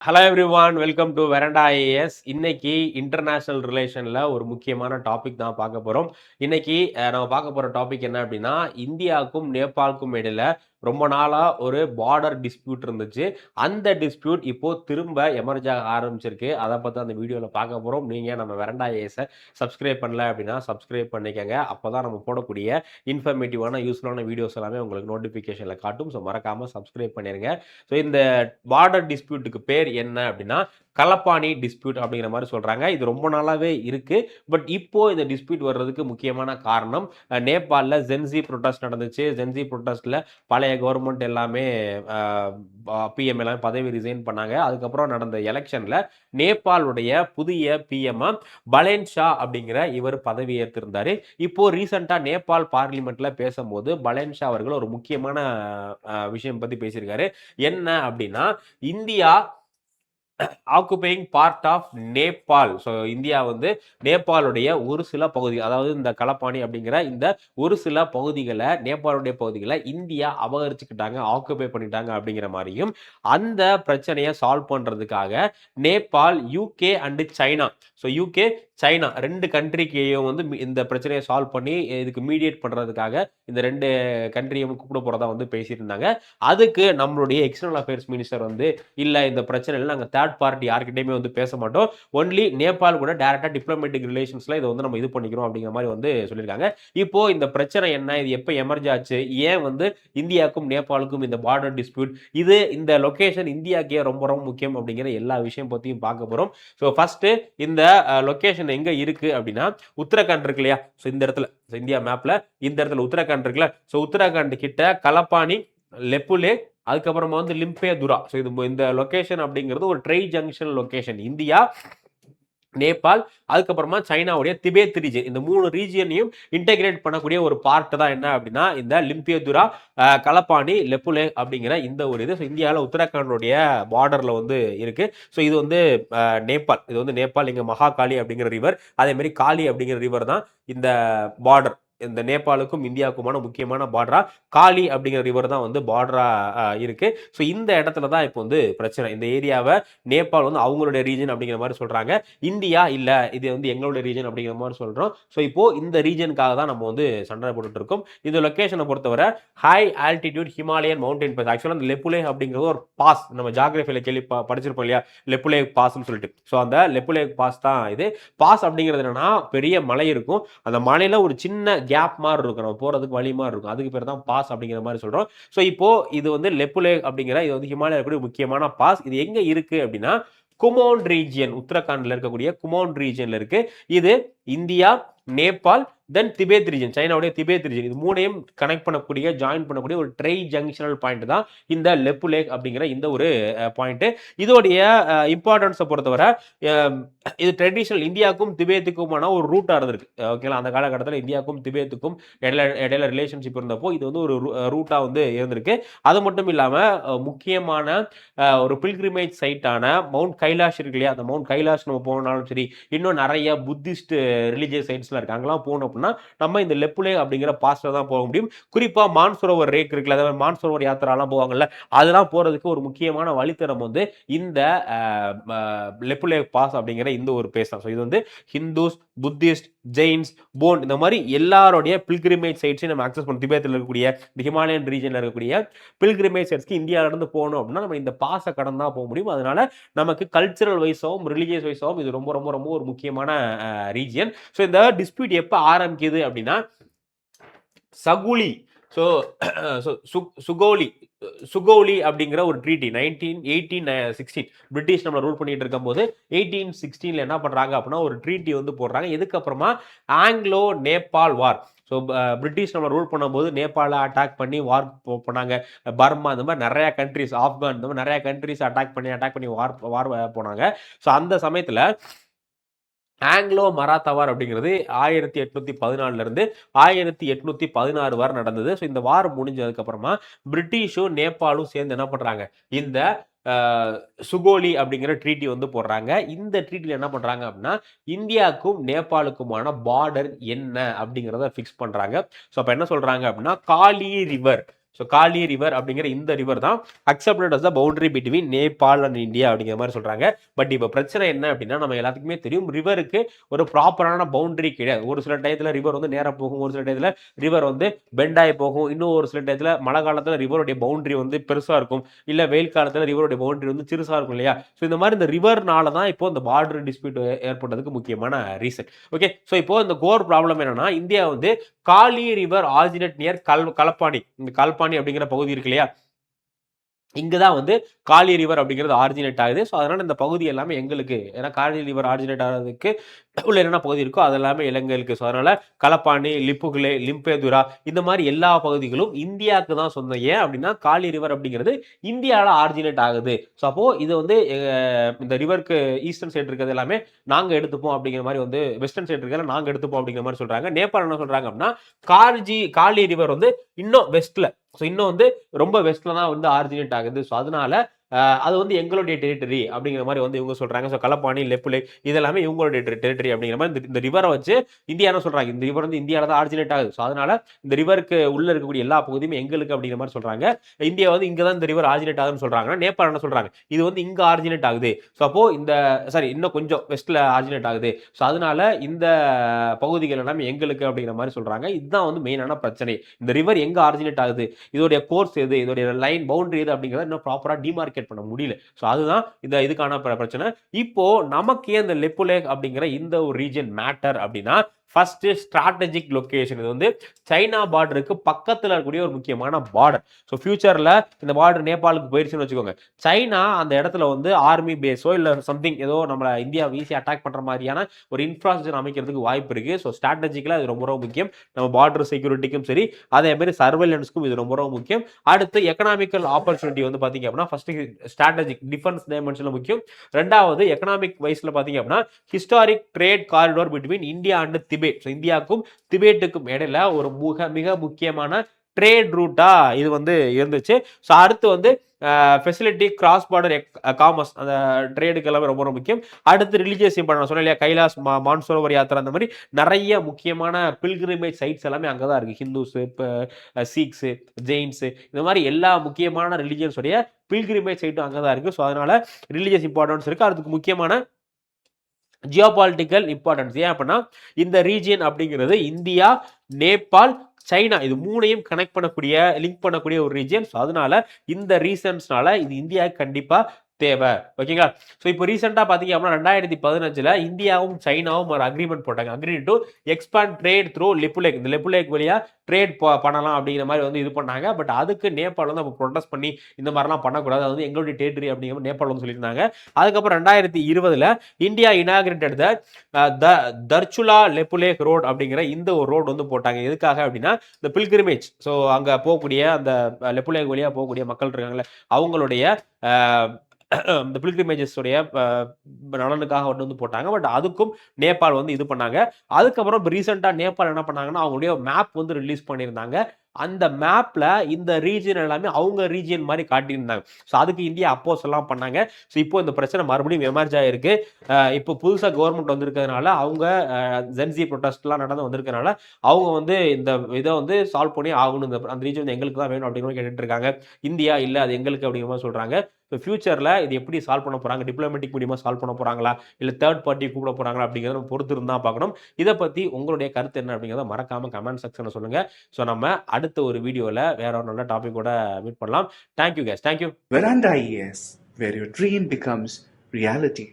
Hello everyone, welcome to Veranda IAS. இன்னைக்கு international ரிலேஷன்ல ஒரு முக்கியமான டாபிக் தான் பார்க்க போறோம். இன்னைக்கு நம்ம பார்க்க போற டாபிக் என்ன அப்படின்னா, இந்தியாவுக்கும் நேபாளுக்கும் இடையில ரொம்ப நாளா ஒரு பார்டர் டிஸ்பியூட் இருந்துச்சு. அந்த டிஸ்பியூட் இப்போ திரும்ப எமர்ஜ் ஆக ஆரம்பிச்சிருக்கு. அத பத்தி அந்த வீடியோல பார்க்க போறோம். நீங்க நம்ம வெரண்டா ஐஏஎஸ சப்ஸ்கிரைப் பண்ணல அப்படின்னா சப்ஸ்கிரைப் பண்ணிக்கங்க. அப்பதான் நம்ம போடக்கூடிய இன்ஃபர்மேட்டிவான, யூஸ்ஃபுல்லான வீடியோஸ் எல்லாமே உங்களுக்கு நோட்டிஃபிகேஷன்ல காட்டும். ஸோ மறக்காம சப்ஸ்கிரைப் பண்ணிருங்க. ஸோ இந்த பார்டர் டிஸ்பியூட்டுக்கு பேர் என்ன அப்படின்னா, கலப்பாணி டிஸ்பியூட் அப்படிங்கிற மாரி சொல்றாங்க. இது ரொம்ப நாளாவே இருக்கு. பட் இப்போ இந்த டிஸ்பியூட் வர்றதுக்கு முக்கியமான காரணம், நேபாள்ல ஜென்ஸி புரொட்டஸ்ட் நடந்துச்சு. ஜென்ஸி புரொட்டஸ்ட்ல பழைய கவர்ன்மென்ட் எல்லாமே அ பிஎம் எல்லாமே பதவி ரிசைன் பண்ணாங்க. அதுக்கப்புறம் நடந்த எலக்ஷன்ல நேபாளுடைய புதிய பிஎம்மா பலேன் ஷா அப்படிங்கிற இவர் பதவி ஏற்றிருந்தாரு. இப்போ ரீசென்ட்டா நேபாள் பார்லிமென்ட்ல பேசும்போது பலேன் ஷா அவர்கள் ஒரு முக்கியமான விஷயம் பத்தி பேசியிருக்காரு. என்ன அப்படின்னா, India occupying part of Nepal. So India வந்து நேபாளுடைய ஒரு சில பகுதி, அதாவது இந்த களப்பாணி அப்படிங்கிற இந்த ஒரு சில பகுதிகள, நேபாளுடைய பகுதிகள இந்தியா அபகரிச்சுக்கிட்டாங்க, ஆக்குபை பண்ணிட்டாங்க அப்படிங்கிற மாரியும், அந்த பிரச்சனைய சால்வ் பண்றதுக்காக Nepal, UK and China. So UK, China 2 கண்ட்ரிக்கையும் வந்து இந்த பிரச்சனைய சால்வ் பண்ணி இதுக்கு மீடியேட் பண்றதுக்காக இந்த 2 கண்ட்ரியையும் கூப்பிட போறதா வந்து பேசிட்டு இருந்தாங்க. அதுக்கு நம்மளுடைய எக்ஸ்டர்னல் அஃபேர்ஸ் மினிஸ்டர் வந்து, இல்ல இந்த பிரச்சனையில நாங்க தேர்ட் பார்ட்டி யார்கிட்டயுமே வந்து பேச மாட்டோம். ஒன்லி நேபாள் கூட டைரக்டா டிப்ளமேட்டிக் ரிலேஷன்ஸ்ல இத வந்து நம்ம இது பண்ணிக்கிறோம் அப்படிங்கிற மாரி வந்து சொல்லியிருக்காங்க. இப்போ இந்த பிரச்சனை என்ன? இது எப்ப எமர்ஜ் ஆச்சு? ஏன் வந்து இந்தியாவுக்கும் நேபாளுக்கும் இந்த பார்டர் டிஸ்பியூட்? இந்த லொகேஷன் இந்தியாக்கே ரொம்ப ரொம்ப முக்கியம் அப்படிங்கிற எல்லா விஷயம் பத்தியும் பார்க்க போறோம். ஸோ ஃபர்ஸ்ட் இந்த லொகேஷன் எங்க இருக்கு அப்படின்னா, உத்தரகாண்ட் இருக்கு இல்லையா? ஸோ இந்த இடத்துல, இந்தியா மேப்ல இந்த இடத்துல உத்தரகாண்ட் இருக்குல்ல? ஸோ உத்தரகாண்ட் கிட்ட கலப்பாணி, லெப்புலே, அதுக்கப்புறமா வந்து லிம்பேதுரா. ஸோ இந்த லொகேஷன் அப்படிங்கிறது ஒரு try junction location. India, Nepal, அதுக்கப்புறமா சைனாவுடைய திபேத் ரீஜன். இந்த 3 ரீஜியனையும் இன்டகிரேட் பண்ணக்கூடிய ஒரு பார்ட் தான் என்ன அப்படின்னா, இந்த லிம்பேதுரா, கலப்பாணி, லெப்புலே அப்படிங்கிற இந்த ஒரு இது. ஸோ இந்தியாவில் உத்தரகாண்டுடைய பார்டர்ல வந்து இருக்கு. ஸோ இது வந்து நேபாள். இது வந்து நேபாள். இங்க மகாகாளி அப்படிங்கிற ரிவர், அதே மாதிரி காளி அப்படிங்கிற ரிவர் தான் இந்த பார்டர். இந்த நேபாளுக்கும் இந்தியாவுக்குமான முக்கியமான பார்டரா காளி அப்படிங்கிற ரிவர் தான் வந்து பார்டரா இருக்கு. ஸோ இந்த இடத்துல தான் இப்போ வந்து பிரச்சனை. இந்த ஏரியாவை நேபாள் வந்து அவங்களுடைய ரீஜன் அப்படிங்கிற மாதிரி சொல்றாங்க. இந்தியா இல்ல, இது வந்து எங்களுடைய ரீஜன் அப்படிங்கிற மாதிரி சொல்றோம். ஸோ இப்போ இந்த ரீஜனுக்காக தான் நம்ம வந்து சண்டை போட்டுட்டு இருக்கோம். இந்த லொகேஷனை பொறுத்தவரை high altitude Himalayan mountain pass. Actually அந்த லெப்புலே அப்படிங்கிறது ஒரு பாஸ். நம்ம ஜியோகிராஃபில கேள்வி படிச்சிருப்போம் இல்லையா, லெப்புலே பாஸ்ன்னு சொல்லிட்டு. ஸோ அந்த லெப்புலே பாஸ் தான் இது. பாஸ் அப்படிங்கிறது என்னன்னா, பெரிய மலை இருக்கும். அந்த மலையில ஒரு சின்ன கேப் மாதிரி இருக்கும், நம்ம போறதுக்கு வழி மாதிரி இருக்கும். அதுக்கு பேர் தான் பாஸ் அப்படிங்கிற மாதிரி சொல்றோம். ஸோ இப்போ இது வந்து லெப்புலே அப்படிங்கிற இது வந்து ஹிமாலயா கூடிய முக்கியமான பாஸ். இது எங்க இருக்கு அப்படின்னா, குமோன் ரீஜியன், உத்தரகாண்ட்ல இருக்கக்கூடிய குமோன் ரீஜியன்ல இருக்கு. இது இந்தியா, நேபாள், தென் திபேத் ரீஜன், சைனாவுடைய திபேத் ரீஜன். இது மூணையும் கனெக்ட் பண்ணக்கூடிய, ஜாயின் பண்ணக்கூடிய ஒரு ட்ரை ஜங்ஷனல் பாயிண்ட் தான் இந்த லெப்புலே அப்படிங்கிற இந்த ஒரு பாயிண்ட். இதோடைய இம்பார்ட்டன்ஸை பொறுத்தவரை, இது ட்ரெடிஷனல் இந்தியாவுக்கும் திபேத்துக்குமான ஒரு ரூட்டா இருந்திருக்கு. ஓகேங்களா, அந்த காலகட்டத்தில் இந்தியாவுக்கும் திபேத்துக்கும் இடையில ரிலேஷன்ஷிப் இருந்தப்போ இது வந்து ஒரு ரூட்டா வந்து இருந்திருக்கு. அது மட்டும் இல்லாம முக்கியமான ஒரு பில்கிரிமேஜ் சைட்டான மவுண்ட் கைலாஷ் இருக்கு இல்லையா, அந்த மவுண்ட் கைலாஷ் நம்ம போனாலும் சரி, இன்னும் நிறைய புத்திஸ்ட் ரிலிஜியஸ் சைட்ஸ்லாம் இருக்கு. அங்கெல்லாம் போகணும் அப்படின்னா நம்ம இந்த லெப்புலே அப்படிங்கிற பாஸ்ல தான் போக முடியும். குறிப்பா மான்சரோவர் ரேக் இருக்குல்ல, அதாவது மான்சரோவர் யாத்திராலாம் போவாங்கல்ல, அதெல்லாம் போறதுக்கு ஒரு முக்கியமான வழித்தடம் வந்து இந்த லெப்புலே பாஸ் அப்படிங்கிற இந்த ஒரு பேஸ் தான். ஸோ இது வந்து ஹிந்துஸ், புத்திஸ்ட், ஜெயின்ஸ், போன், இந்த மாதிரி எல்லாருடைய பில்கிரிமேஜ் சைட்ஸையும் நம்ம அக்சஸ் பண்ணணும். திபேத்தில் இருக்கக்கூடிய இந்த ஹிமாலயன் ரீஜன்ல இருக்கக்கூடிய பில்கிரிமேஜ் சைட்ஸ்க்கு இந்தியாவில இருந்து போகணும் அப்படின்னா நம்ம இந்த பாஸை கடந்து தான் போக முடியும். அதனால நமக்கு கல்ச்சரல் வைஸாவும் ரிலிஜியஸ் வைஸாவும் இது ரொம்ப ரொம்ப ரொம்ப ஒரு முக்கியமான ரீஜியன். ஸோ இந்த டிஸ்பியூட் எப்போ ஆரம்பிக்குது அப்படின்னா, சகுலி, ஸோ சுகோலி, சுகோலி அப்படிங்கிற ஒரு ட்ரீட்டி 1816 பிரிட்டிஷ் நம்ம ரூல் பண்ணிட்டு இருக்கும் போது 1816 என்ன பண்றாங்க அப்படின்னா ஒரு ட்ரீட்டி வந்து போடுறாங்க. இதுக்கப்புறமா ஆங்கிலோ நேபாள் வார். ஸோ பிரிட்டிஷ் நம்ம ரூல் பண்ணும்போது நேபாள அட்டாக் பண்ணி வார் போனாங்க. பர்மா, இந்த மாதிரி நிறைய கண்ட்ரிஸ், ஆப்கான், இந்த மாதிரி நிறைய கண்ட்ரிஸ் அட்டாக் பண்ணி வார் போனாங்க. ஸோ அந்த சமயத்தில் ஆங்கிலோ மராத்தா வார் அப்படிங்கிறது 1814 இருந்து 1816 வரை நடந்தது. ஸோ இந்த வார் முடிஞ்சதுக்கு அப்புறமா பிரிட்டிஷும் நேபாளும் சேர்ந்து என்ன பண்றாங்க, இந்த சுகோலி அப்படிங்கிற ட்ரீட்டி வந்து போடுறாங்க. இந்த ட்ரீட்டில என்ன பண்றாங்க அப்படின்னா, இந்தியாவுக்கும் நேபாளுக்குமான பார்டர் என்ன அப்படிங்கிறத ஃபிக்ஸ் பண்றாங்க. ஸோ அப்ப என்ன சொல்றாங்க அப்படின்னா, Kali river, so Kali river அப்படிங்கிற இந்த ரிவர் தான் accepted as the boundary between Nepal and India அப்படிங்கிற மாதிரி சொல்றாங்க. பட் இப்போ பிரச்சனை என்ன அப்படின்னா, நம்ம எல்லாத்துக்குமே தெரியும் ரிவருக்கு ஒரு ப்ராப்பரான பவுண்டரி கிடையாது. ஒரு சில டயத்துல ரிவர் வந்து நேரா போகும், ஒரு சில டயத்துல ரிவர் வந்து பெண்ட் ஆகி போகும், இன்னும் ஒரு சில டயத்துல மழை காலத்துல ரிவருடைய பவுண்டரி வந்து பெருசா இருக்கும், இல்ல வெயில் காலத்துல ரிவருடைய பவுண்டரி வந்து சிறுசா இருக்கும் இல்லையா? ஸோ இந்த மாதிரி இந்த ரிவர்னால தான் இப்போ இந்த பார்டர் டிஸ்பியூட் ஏற்பட்டதுக்கு முக்கியமான ரீசன். ஓகே, ஸோ இப்போ இந்த கோர் ப்ராப்ளம் என்னன்னா, இந்தியா வந்து காலி ரிவர் ஆரிஜினேட் நியர் கலப்பாணி, இந்த கல்பாணி அப்படிங்கிற பகுதி இருக்கு இல்லையா, இங்கதான் வந்து காலி ரிவர் அப்படிங்கிறது ஆரிஜினேட் ஆகுது. ஸோ அதனால இந்த பகுதி எல்லாமே எங்களுக்கு, ஏன்னா காலி ரிவர் ஆரிஜினேட் ஆகிறதுக்கு உள்ள என்னென்ன பகுதி இருக்கோ அது எல்லாமே இலங்கைக்கு. ஸோ அதனால கலப்பாணி, லிப்புகுலே, லிம்பேதுரா இந்த மாதிரி எல்லா பகுதிகளும் இந்தியாவுக்கு தான் சொந்தம். ஏன் அப்படின்னா காலி ரிவர் அப்படிங்கிறது இந்தியாவில் ஆரிஜினேட் ஆகுது. ஸோ அப்போ இது வந்து இந்த ரிவருக்கு ஈஸ்டர்ன் சைடு இருக்கிறது எல்லாமே நாங்க எடுத்துப்போம் அப்படிங்கிற மாதிரி வந்து, வெஸ்டர்ன் சைடு இருக்கிறத நாங்க எடுத்துப்போம் அப்படிங்கிற மாதிரி சொல்றாங்க. நேபாள் என்ன சொல்றாங்க அப்படின்னா, காலி ரிவர் வந்து இன்னும் வெஸ்ட்ல, ஸோ இன்னும் வந்து ரொம்ப வெஸ்ட்ல தான் வந்து ஆரிஜினேட் ஆகுது. ஸோ அதனால அது வந்து எங்களுடைய டெரிட்டரி அப்படிங்கிற மாதிரி வந்து இவங்க சொல்றாங்க. ஸோ கலப்பாணி, லெப்புலே இதெல்லாமே இவங்களுடைய டெரிட்டரி அப்படிங்கிற மாதிரி இந்த ரிவரை வச்சு இந்தியா என்ன சொல்றாங்க, இந்த ரிவர் வந்து இந்தியாவில தான் ஆரிஜினேட் ஆகுது. ஸோ அதனால இந்த ரிவருக்கு உள்ள இருக்கக்கூடிய எல்லா பகுதியுமே எங்களுக்கு அப்படிங்கிற மாதிரி சொல்றாங்க. இந்தியா வந்து இங்க தான் இந்த ரிவர் ஆரிஜினேட் ஆகுதுன்னு சொல்றாங்க. நேபாள் என்ன சொல்றாங்க, இது வந்து இங்க ஆரிஜினேட் ஆகுது. ஸோ அப்போ இந்த சாரி இன்னும் கொஞ்சம் வெஸ்ட்ல ஆரிஜினேட் ஆகுது. ஸோ அதனால இந்த பகுதிகள் எல்லாமே எங்களுக்கு அப்படிங்கிற மாதிரி சொல்றாங்க. இதுதான் வந்து மெயினான பிரச்சனை. இந்த ரிவர் எங்க ஆரிஜினேட் ஆகுது, இதோடைய கோர்ஸ் எது, இதோடைய லைன் பவுண்டரி எது அப்படிங்கிறத இன்னும் ப்ராப்பரா டிமார்க்கெட் பண்ண முடியல. ஸோ அதுதான் இதுக்கான பிரச்சனை. இப்போ நமக்கு இந்த லெப்புலேக் அப்படிங்கிற இந்த ஒரு ரீஜன் மேட்டர் அப்படின்னா, ஃபர்ஸ்ட் ஸ்ட்ராட்டஜிக் லொகேஷன். இது வந்து சைனா பார்டருக்கு பக்கத்துல இருக்கக்கூடிய ஒரு முக்கியமான பார்டர். ஸோ ஃபியூச்சர்ல இந்த பார்டர் நேபாளுக்கு போயிருச்சுன்னு வச்சுக்கோங்க, சைனா அந்த இடத்துல வந்து ஆர்மி பேஸோ இல்ல சம்திங் ஏதோ நம்மள இந்தியா ஈஸி அட்டாக் பண்ற மாதிரியான ஒரு இன்ஃப்ராஸ்ட்ரக்சர் அமைக்கிறதுக்கு வாய்ப்பு இருக்கு. ஸோ ஸ்ட்ராட்டஜிக்கலா இது ரொம்ப ரொம்ப முக்கியம். நம்ம பார்டர் செக்யூரிட்டிக்கும் சரி, அதே மாதிரி சர்வேலன்ஸ்க்கும் இது ரொம்ப ரொம்ப முக்கியம். அடுத்து எக்கனாமிக்கல் ஆப்பர்ச்சுனிட்டி வந்து பாத்தீங்க அப்படின்னா, ஃபர்ஸ்ட் ஸ்ட்ராட்டஜிக் டிஃபென்ஸ் டைமென்ஷன்ல முக்கியம். ரெண்டாவது எக்கனாமிக் வைஸ்ல பாத்தீங்க அப்படின்னா, historic trade corridor between India and Tibet. இந்தியாவுக்கும் திபெத்துக்கும் இடையில ஒரு மிக முக்கியமான ட்ரேட் ரூட்டா இது வந்து இருந்துச்சு. ஸோ அடுத்து வந்து ஃபெசிலிட்டி கிராஸ் பார்டர் காமர்ஸ், அந்த ட்ரேடுக்கு எல்லாமே ரொம்ப ரொம்ப முக்கியம். அடுத்து ரிலீஜியஸ் இம்பார்ட்டன்ஸ் சொன்னேன் இல்லையா, கைலாஸ் மான்சரோவர் யாத்திரை, அந்த மாதிரி நிறைய முக்கியமான பில்கிரிமேஜ் சைட்ஸ் எல்லாமே அங்கே தான் இருக்கு. ஹிந்துஸ், சீக்ஸ், ஜெயின்ஸ், இந்த மாதிரி எல்லா முக்கியமான ரிலீஜியன்ஸ் உடைய பில்கிரிமேஜ் சைட்டும் அங்கே தான் இருக்கு. ஸோ அதனால ரிலீஜியஸ் இம்பார்ட்டன்ஸ் இருக்கு. அதுக்கு முக்கியமான ஜியோபாலிட்டிக்கல் இம்பார்ட்டன்ஸ். ஏன் அப்படின்னா இந்த ரீஜியன் அப்படிங்கிறது இந்தியா, நேபாள், சைனா இது மூணையும் கனெக்ட் பண்ணக்கூடிய, லிங்க் பண்ணக்கூடிய ஒரு ரீஜியன். அதனால இந்த ரீசன்ஸ்னால இது இந்தியாவுக்கு கண்டிப்பா தேவை. ஓகேங்களா? ஸோ இப்போ ரீசெண்டாக பார்த்தீங்க அப்படின்னா 2015 இந்தியாவும் சைனாவும் ஒரு அக்ரிமெண்ட் போட்டாங்க. Agree to expand trade through Lipulekh. இந்த லிப்புலேக் வழியா ட்ரேட் பண்ணலாம் அப்படிங்கிற மாதிரி வந்து இது பண்ணாங்க. பட் அதுக்கு நேபாள் வந்து அப்போ ப்ரொடெஸ்ட் பண்ணி இந்த மாதிரிலாம் பண்ணக்கூடாது, அது வந்து எங்களுடைய டெரிட்டரி அப்படிங்கிற நேபாள் வந்து சொல்லியிருந்தாங்க. அதுக்கப்புறம் 2020 இந்தியா இனாகிரேட்டட் த தர்ச்சுலா லெப்புலேக் ரோட் அப்படிங்கிற இந்த ஒரு ரோடு வந்து போட்டாங்க. எதுக்காக அப்படின்னா இந்த பில்கிரிமேஜ், ஸோ அங்கே போகக்கூடிய அந்த லெப்புலேக் வழியாக போகக்கூடிய மக்கள் இருக்காங்கல்ல, அவங்களுடைய இந்த பில்கிரிமேஜஸ் உடைய நலனுக்காக வந்து போட்டாங்க. பட் அதுக்கும் நேபாள் வந்து இது பண்ணாங்க. அதுக்கப்புறம் ரீசெண்டா நேபாள் என்ன பண்ணாங்கன்னா, அவங்களுடைய மேப் வந்து ரிலீஸ் பண்ணியிருந்தாங்க. அந்த மேப்ல இந்த ரீஜியன் எல்லாமே அவங்க ரீஜியன் மாதிரி காட்டியிருந்தாங்க. ஸோ அதுக்கு இந்தியா அப்போஸ் எல்லாம் பண்ணாங்க. ஸோ இப்போ இந்த பிரச்சனை மறுபடியும் எமர்ஜ் ஆயிருக்கு. இப்போ புதுசாக கவர்மெண்ட் வந்திருக்கிறதுனால, அவங்க ஜென்சி ப்ரொடெஸ்ட்லாம் நடந்து வந்திருக்கிறதுனால அவங்க வந்து இந்த இதை வந்து சால்வ் பண்ணி ஆகணும், அந்த ரீஜன் வந்து எங்களுக்கு தான் வேணும் அப்படின்னு கேட்டுட்டு இருக்காங்க. இந்தியா இல்லை அது எங்களுக்கு அப்படிங்கிற மாதிரி சொல்றாங்க. ஸோ ஃபியூச்சரில் இது எப்படி சால்வ் பண்ண போறாங்க, டிப்ளமேட்டிக் மூலியமா சால்வ் பண்ண போறாங்களா இல்லை தேர்ட் பார்ட்டி கூப்பிட போறாங்களா அப்படிங்கிறத நம்ம பொறுத்து இருந்தா பார்க்கணும். இதை பத்தி உங்களுடைய கருத்து என்ன அப்படிங்கிறத மறக்காம கமெண்ட் செக்ஷன்ல சொல்லுங்க. ஸோ நம்ம அடுத்த ஒரு வீடியோல வேற ஒரு நல்ல டாபிக்கோட மீட் பண்ணலாம். Thank you guys, thank you. Veranda IAS, where your dream becomes reality.